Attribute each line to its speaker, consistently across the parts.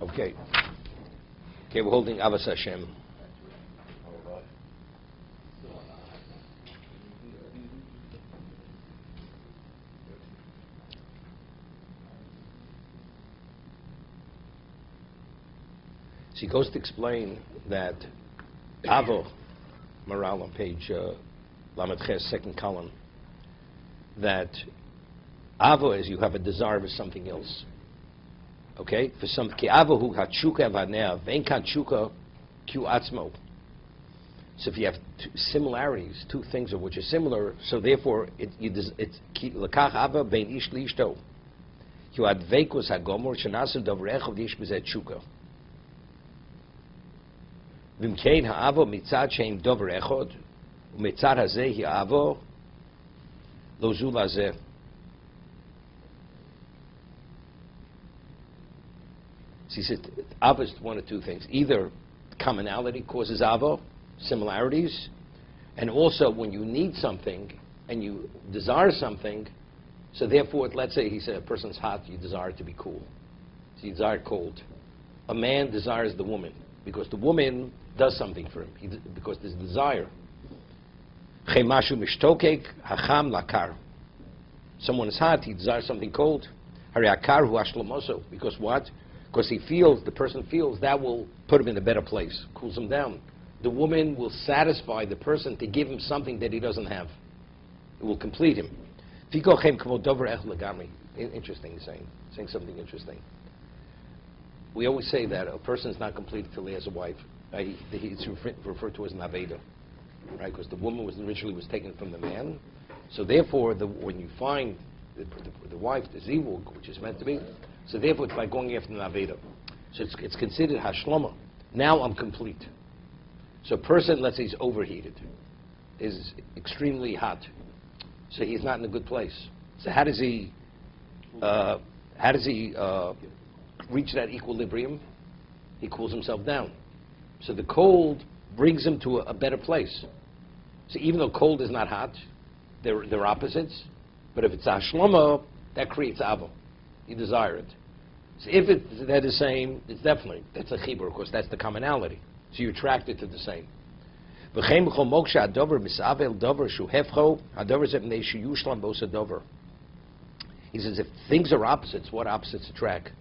Speaker 1: Okay. Okay, we're holding Avos Hashem. So he goes to explain that Avo, Maharal on page Lamed Ches, second column, that Avo is you have a desire for something else. Okay? For some ki Avo hu hatshuka vanea vein kan tshuka ku atzmo. So if you have similarities, two things of which are similar, so therefore it's lekach Ava vein ish lishto. You had veikus hagomor shenasim davrecho v'ish b'zeh tshuka. V'mkein ha'avo mitzad sheim dover echod, u'mitzad hazeh hi'avo lo zul hazeh. So he said, avo is one of two things. Either commonality causes avo, similarities, and also when you need something and you desire something, so therefore, let's say he said a person's hot, you desire it to be cool. So you desire it cold. A man desires the woman, because the woman does something for him, because there's desire. Someone is hot, he desires something cold. Because what? Because he feels, the person feels, that will put him in a better place, cools him down. The woman will satisfy the person to give him something that he doesn't have. It will complete him. Interesting, he's saying something interesting. We always say that a person is not complete until he has a wife. It's referred to as an aveda, right? Because the woman originally was taken from the man. So therefore, when you find the wife, the zivug, which is meant to be, so therefore it's like going after an aveda. So it's considered hashlama. Now I'm complete. So a person, let's say he's overheated, is extremely hot, so he's not in a good place. So how does he reach that equilibrium? He cools himself down. So the cold brings him to a better place. So even though cold is not hot, they're opposites. But if it's ashlama, that creates avo. You desire it. So if they're the same, it's definitely, that's a chibur, of course, that's the commonality. So you're attracted to the same. He says if things are opposites, what opposites attract?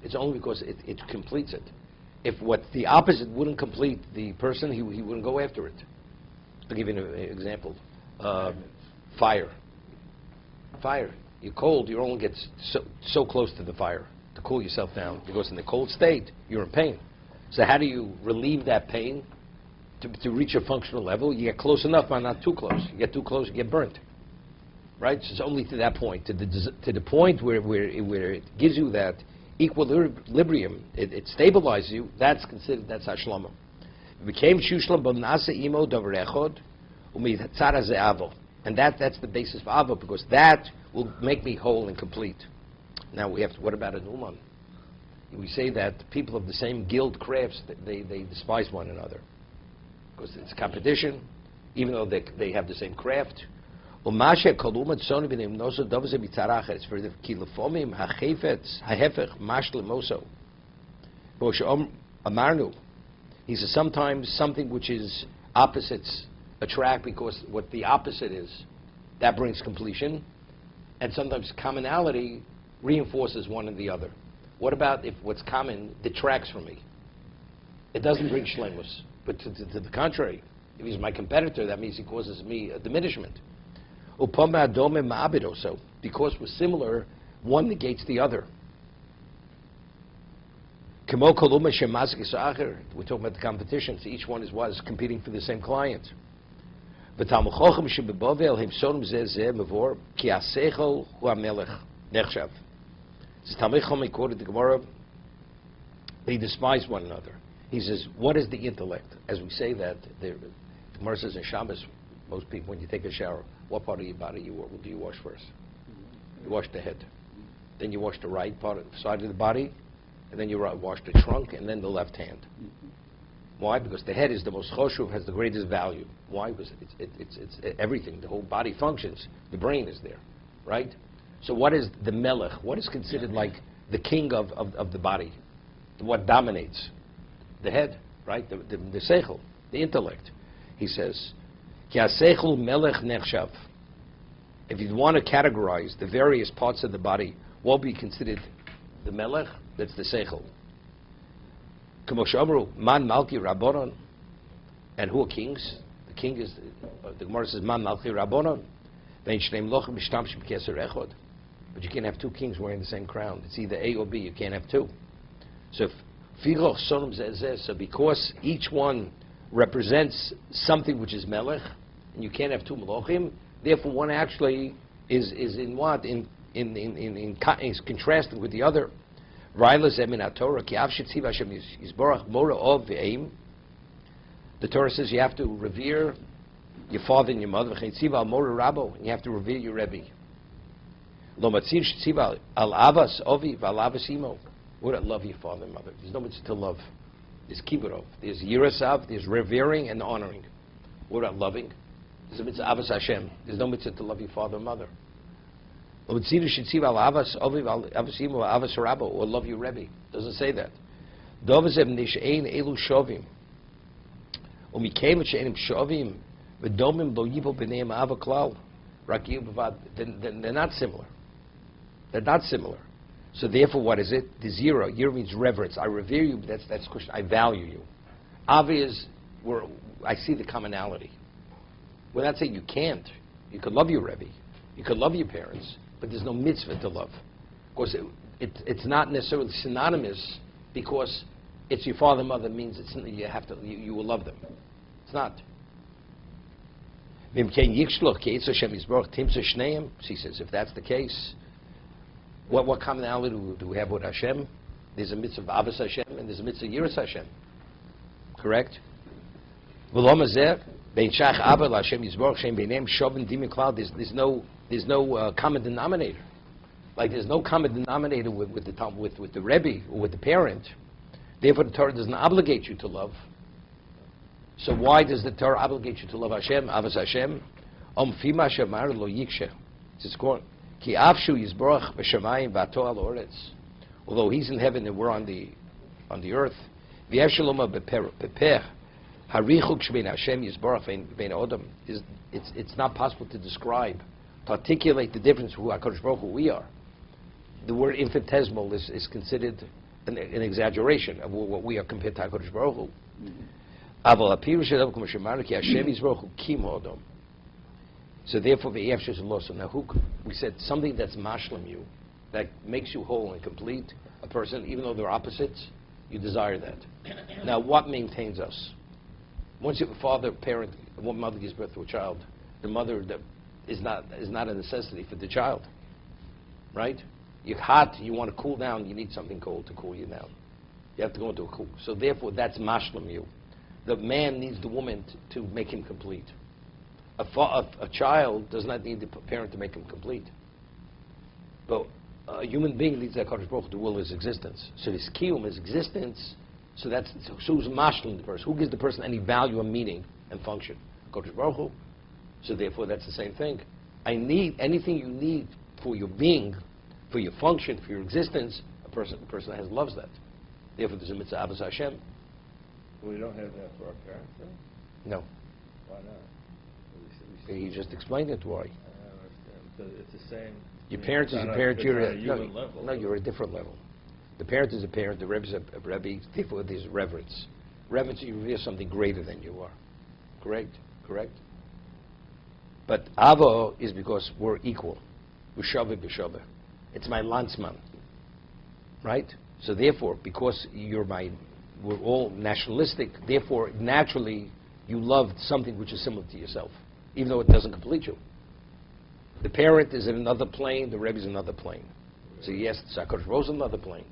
Speaker 1: It's only because it completes it. If what the opposite wouldn't complete the person, he wouldn't go after it. I'll give you an example. Fire. You're cold, you only get so close to the fire to cool yourself down. Because in the cold state, you're in pain. So how do you relieve that pain? To reach a functional level, you get close enough, but not too close. You get too close, you get burnt. Right? So it's only to that point, to the point where it gives you that equilibrium, it stabilizes you. That's hashlama. It became shushlam b'nase imo davar echod u'mitzad hazeh avo, and that's the basis for avo, because that will make me whole and complete. Now what about an uman? We say that people of the same guild crafts, they despise one another because it's competition, even though they have the same craft. It's for the kilofomim hachefetz hahefech mashle moso. Amarnu. He says sometimes something which is opposites attract because what the opposite is, that brings completion, and sometimes commonality reinforces one and the other. What about if what's common detracts from me? It doesn't bring shlemus, but to the contrary, if he's my competitor, that means he causes me a diminishment. Because we're similar, one negates the other. We're talking about the competition, so each one was competing for the same client. Quoted the Gemara, they despise one another. He says, what is the intellect? As we say that, the Gemara says in Shabbos, most people, when you take a shower, what part of your body do you wash first? You wash the head. Then you wash the right part, side of the body, and then you wash the trunk, and then the left hand. Why? Because the head is the most choshuv, has the greatest value. Why? Because it's everything. The whole body functions. The brain is there, right? So what is the melech? What is considered like the king of the body, what dominates, the head, right? The seichel, the intellect. He says, Ki ha-seichel melech nechshav. If you want to categorize the various parts of the body, what will be considered the melech? That's the seichel. K'mo she'amru, man malki rabbonon. And who are kings? The king is, the Gemara says, man malki rabbonon. But you can't have two kings wearing the same crown. It's either A or B. You can't have two. So because each one represents something which is melech, and you can't have two melochim, therefore one actually is in what? Is contrasting with the other. The Torah says you have to revere your father and your mother, and you have to revere your Rebbe. What love your father and mother? There's no much to love. There's kibbutz, there's yirasav, there's revering and honoring. What about loving? There's a mitzvah avos Hashem. There's no mitzvah to love your father and mother. Or love your Rebbe. Doesn't say that. They're not similar. They're not similar. So therefore, what is it? The zero. Yir means reverence. I revere you, but that's question. I value you. Avi is where I see the commonality. We're not saying you can't. You could love your Rebbe. You could love your parents, but there's no mitzvah to love. Of course, it's not necessarily synonymous because it's your father and mother means you will love them. It's not. She says, if that's the case, what commonality do we have with Hashem? There's a mitzvah of avos Hashem and there's a mitzvah of yiras Hashem. Correct? There's no common denominator. Like there's no common denominator with the Rebbe or with the parent. Therefore, the Torah doesn't obligate you to love. So why does the Torah obligate you to love Hashem, avos Hashem? It's called Ki afshu yizborach b'shamayim v'ato al oretz. Although he's in heaven and we're on the earth, v'yevshaloma b'peh harichuk shbein Hashem yizborach v'ein odom. It's not possible to describe, to articulate the difference who HaKadosh Baruch Hu we are. The word infinitesimal is considered an exaggeration of what we are compared to HaKadosh Baruch Hu. Aval apirush elav k'mo shemarnu ki Hashem yizborach hu kim hodom. So therefore, the EF is lost. So now, we said something that's mashlim you, that makes you whole and complete, a person, even though they're opposites, you desire that. Now, what maintains us? Once you have a father, parent, one mother gives birth to a child, the mother is not a necessity for the child, right? You're hot, you want to cool down, you need something cold to cool you down. You have to go into a cool. So therefore, that's mashlim you. The man needs the woman to make him complete. A child does not need the parent to make him complete. But a human being needs that HaKadosh Baruch Hu to will his existence. So his kiyum, his existence, so who's mashlim the person? Who gives the person any value and meaning and function? HaKadosh Baruch Hu. So therefore that's the same thing. I need anything you need for your being, for your function, for your existence, a person loves that. Therefore there's a mitzvah avos Hashem.
Speaker 2: We don't have that for our parents, though?
Speaker 1: No.
Speaker 2: Why not?
Speaker 1: He just explained it why.
Speaker 2: I understand. It's the same.
Speaker 1: Your parent is a parent. You're
Speaker 2: at a human level.
Speaker 1: No, you're a different level. The parent is a parent. The Rebbe is a Rebbe. Therefore, there's reverence. Reverence, you revere something greater than you are. Correct. But Avo is because we're equal. B'shaveh b'shaveh. It's my landsman. Right. So therefore, because we're all nationalistic. Therefore, naturally, you love something which is similar to yourself, even though it doesn't complete you. The parent is in another plane, the Rebbe is in another plane. So yes, HaKadosh Baruch Hu is another plane.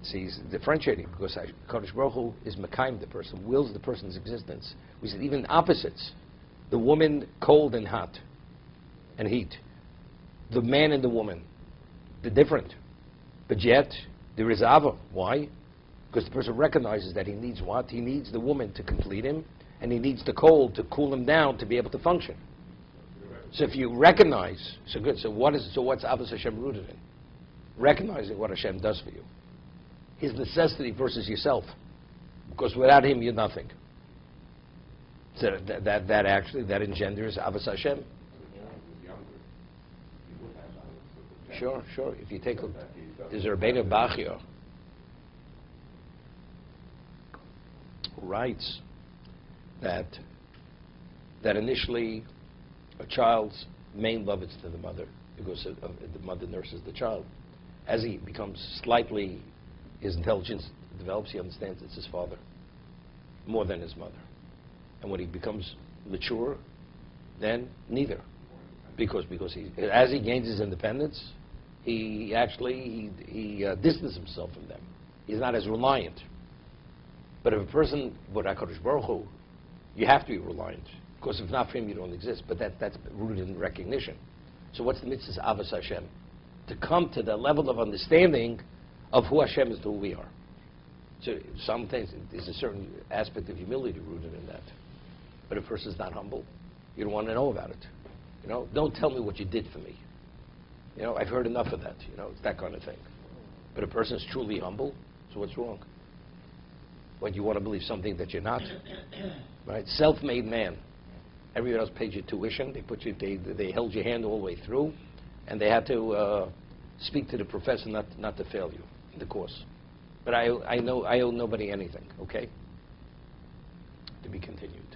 Speaker 1: So he's differentiating because HaKadosh Baruch Hu is Mekayim the person, wills the person's existence. We said even opposites. The woman cold and hot and heat. The man and the woman, they're different. But yet, there is Ava. Why? Because the person recognizes that he needs what? He needs the woman to complete him, and he needs the cold to cool him down to be able to function. So if you recognize, so good. So what's Avos Hashem rooted in? recognizing what Hashem does for you. His necessity versus yourself. Because without him, you're nothing. So that actually engenders Avos Hashem. Sure. If you take a, there's a Rabbeinu Bachya who writes that initially a child's main love is to the mother, because the mother nurses the child. As he becomes slightly, his intelligence develops, he understands it's his father more than his mother. And when he becomes mature, then neither, because as he gains his independence, he actually distances himself from them. He's not as reliant. But if a person, with HaKadosh Baruch Hu, you have to be reliant, because if not for him, you don't exist. But that's rooted in recognition. So what's the mitzvah? Avos Hashem. To come to the level of understanding of who Hashem is to who we are. So sometimes there's a certain aspect of humility rooted in that. But if a person's not humble, you don't want to know about it. Don't tell me what you did for me. I've heard enough of that. It's that kind of thing. But a person is truly humble, so what's wrong? What, you want to believe something that you're not? Right? Self-made man. Everyone else paid your tuition. They held your hand all the way through, and they had to speak to the professor not to fail you in the course. But I owe nobody anything. Okay? To be continued.